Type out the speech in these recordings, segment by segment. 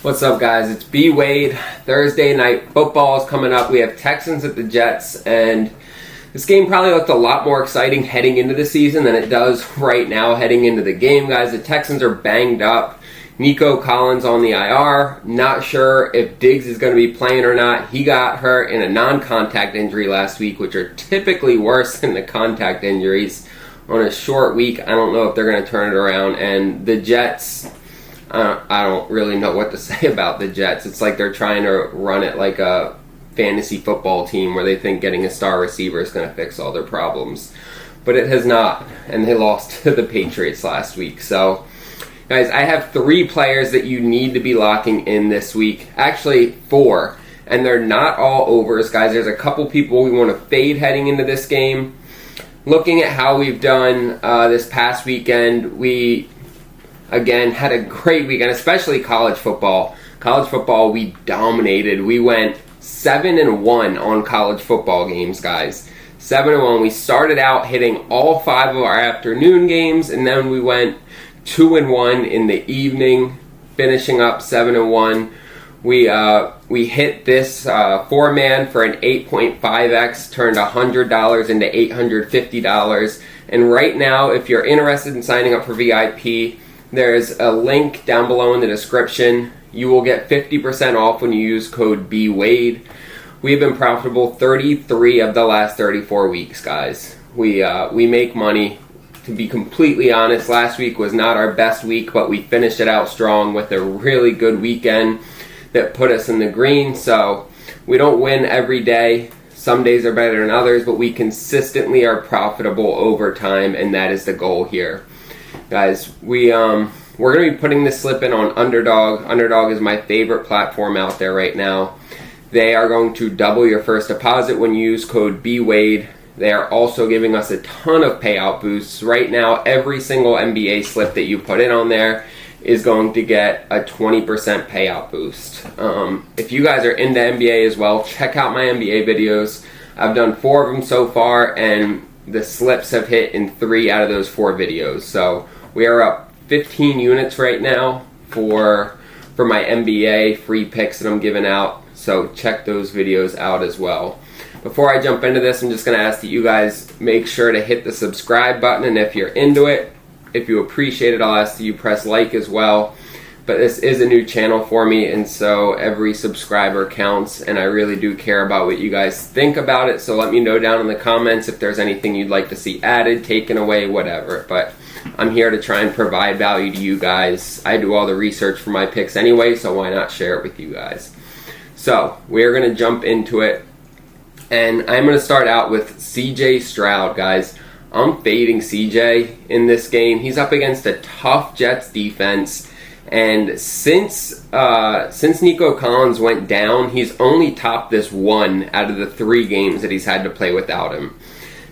What's up, guys? It's B. Wade. Thursday night football is coming up. We have Texans at the Jets, and this game probably looked a lot more exciting heading into the season than it does right now heading into the game, guys. The Texans are banged up. Nico Collins on the IR. Not sure if Diggs is going to be playing or not. He got hurt in a non-contact injury last week, which are typically worse than the contact injuries. On a short week, I don't know if they're going to turn it around. And the Jets, I don't really know what to say about the Jets. It's like they're trying to run it like a fantasy football team where they think getting a star receiver is going to fix all their problems. But it has not, and they lost to the Patriots last week. So, guys, I have 3 players that you need to be locking in this week. Actually, 4. And they're not all overs, guys. There's a couple people we want to fade heading into this game. Looking at how we've done this past weekend, we again had a great weekend, especially college football. College football, we dominated. We went 7-1 on college football games, guys. 7-1. We started out hitting all 5 of our afternoon games, and then we went 2-1 in the evening, finishing up 7-1. We hit this 4-man for an 8.5x, turned $100 into $850. And right now, if you're interested in signing up for VIP, there's a link down below in the description. You will get 50% off when you use code BWADE. We've been profitable 33 of the last 34 weeks, guys. We make money. To be completely honest, last week was not our best week, but we finished it out strong with a really good weekend that put us in the green. So we don't win every day. Some days are better than others, but we consistently are profitable over time, and that is the goal here. Guys, we're going to be putting this slip in on Underdog. Underdog is my favorite platform out there right now. They are going to double your first deposit when you use code BWADE. They are also giving us a ton of payout boosts. Right now, every single NBA slip that you put in on there is going to get a 20% payout boost. If you guys are into NBA as well, check out my NBA videos. I've done 4 of them so far, and the slips have hit in 3 out of those 4 videos. So we are up 15 units right now for my NBA free picks that I'm giving out. So check those videos out as well. Before I jump into this, I'm just going to ask that you guys make sure to hit the subscribe button, and if you're into it, if you appreciate it, I'll ask that you press like as well. But this is a new channel for me, and so every subscriber counts, and I really do care about what you guys think about it. So let me know down in the comments if there's anything you'd like to see added, taken away, whatever. But I'm here to try and provide value to you guys. I do all the research for my picks anyway, so why not share it with you guys? So we're going to jump into it, and I'm going to start out with CJ Stroud, guys. I'm fading CJ in this game. He's up against a tough Jets defense, and since Nico Collins went down, he's only topped this 1 out of the 3 games that he's had to play without him.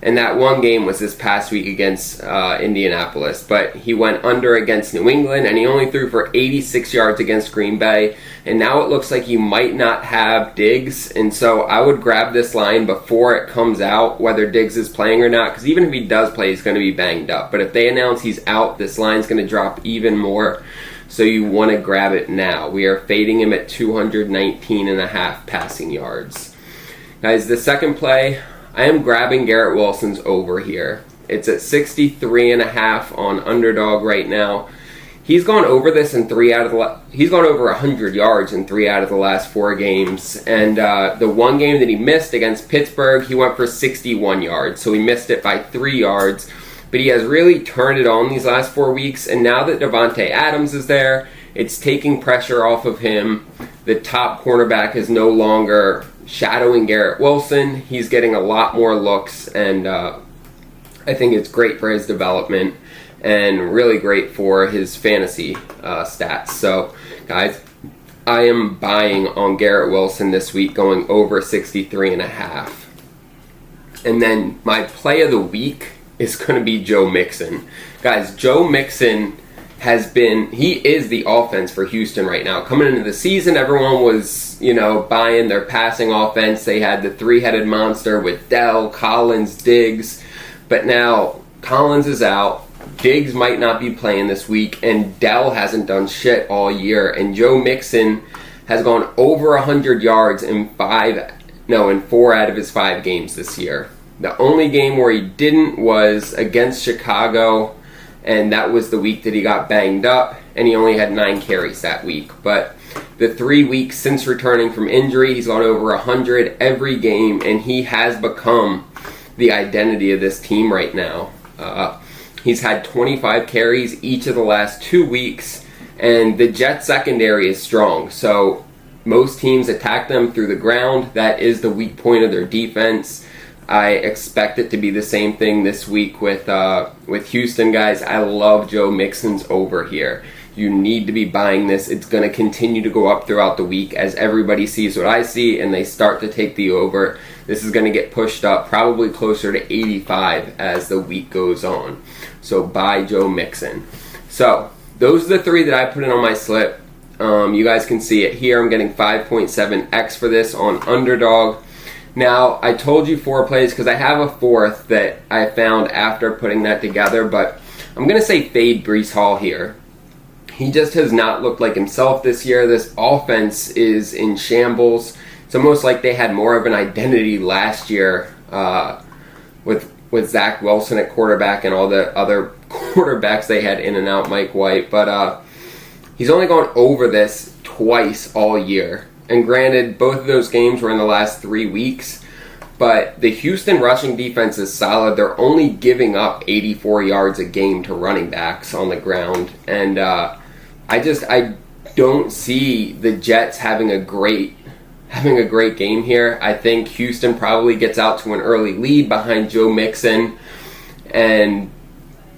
And that one game was this past week against Indianapolis. But he went under against New England, and he only threw for 86 yards against Green Bay. And now it looks like he might not have Diggs. And so I would grab this line before it comes out, whether Diggs is playing or not. Because even if he does play, he's going to be banged up. But if they announce he's out, this line's going to drop even more. So you want to grab it now. We are fading him at 219.5 passing yards. Guys, the second play, I am grabbing Garrett Wilson's over here. It's at 63.5 on Underdog right now. He's gone over this in 3 out of he's gone over 100 yards in 3 out of the last 4 games. And the one game that he missed against Pittsburgh, he went for 61 yards. So he missed it by 3 yards. But he has really turned it on these last 4 weeks. And now that Davante Adams is there, it's taking pressure off of him. The top cornerback is no longer shadowing Garrett Wilson. He's getting a lot more looks, and I think it's great for his development and really great for his fantasy stats. So, guys, I am buying on Garrett Wilson this week, going over 63.5. And then my play of the week is going to be Joe Mixon. Guys, Joe Mixon he is the offense for Houston right now. Coming into the season, everyone was, buying their passing offense. They had the 3-headed monster with Dell, Collins, Diggs. But now Collins is out. Diggs might not be playing this week, and Dell hasn't done shit all year, and Joe Mixon has gone over 100 yards in 4 out of his 5 games this year. The only game where he didn't was against Chicago, and that was the week that he got banged up, and he only had 9 carries that week. But the 3 weeks since returning from injury, he's gone over 100 every game, and he has become the identity of this team right now. He's had 25 carries each of the last 2 weeks, and the Jets secondary is strong. So most teams attack them through the ground. That is the weak point of their defense. I expect it to be the same thing this week with Houston, guys. I love Joe Mixon's over here. You need to be buying this. It's going to continue to go up throughout the week as everybody sees what I see and they start to take the over. This is going to get pushed up probably closer to 85 as the week goes on. So buy Joe Mixon. So those are the 3 that I put in on my slip. You guys can see it here. I'm getting 5.7x for this on Underdog. Now, I told you 4 plays because I have a 4th that I found after putting that together, but I'm going to say fade Breece Hall here. He just has not looked like himself this year. This offense is in shambles. It's almost like they had more of an identity last year with Zach Wilson at quarterback and all the other quarterbacks they had in and out, Mike White. But he's only gone over this twice all year. And granted, both of those games were in the last 3 weeks. But the Houston rushing defense is solid. They're only giving up 84 yards a game to running backs on the ground. And I don't see the Jets having a great game here. I think Houston probably gets out to an early lead behind Joe Mixon, and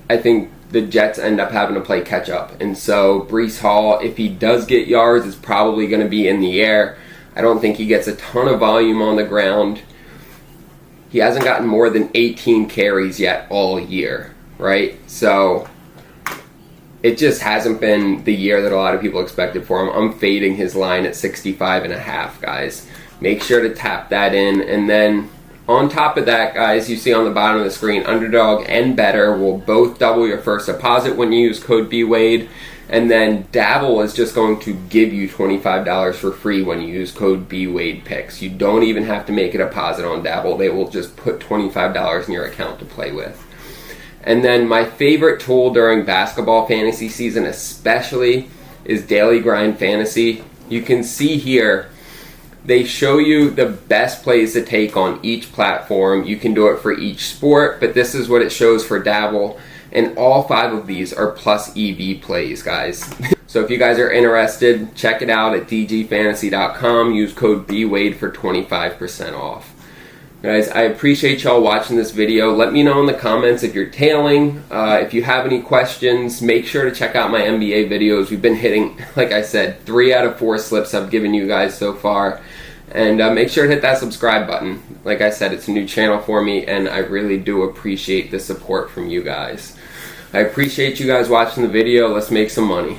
I think the Jets end up having to play catch up. And so Breece Hall, if he does get yards, is probably going to be in the air. I don't think he gets a ton of volume on the ground. He hasn't gotten more than 18 carries yet all year, right? So it just hasn't been the year that a lot of people expected for him. I'm fading his line at 65.5, guys. Make sure to tap that in. And then on top of that, guys, you see on the bottom of the screen, Underdog and Better will both double your first deposit when you use code BWADE. And then Dabble is just going to give you $25 for free when you use code BWADEPicks. You don't even have to make a deposit on Dabble. They will just put $25 in your account to play with. And then my favorite tool during basketball fantasy season especially is Daily Grind Fantasy. You can see here, they show you the best plays to take on each platform. You can do it for each sport, but this is what it shows for Dabble. And all 5 of these are plus EV plays, guys. So if you guys are interested, check it out at dgfantasy.com. Use code BWADE for 25% off. Guys, I appreciate y'all watching this video. Let me know in the comments if you're tailing. If you have any questions, make sure to check out my NBA videos. We've been hitting, like I said, 3 out of 4 slips I've given you guys so far. And make sure to hit that subscribe button. Like I said, it's a new channel for me, and I really do appreciate the support from you guys. I appreciate you guys watching the video. Let's make some money.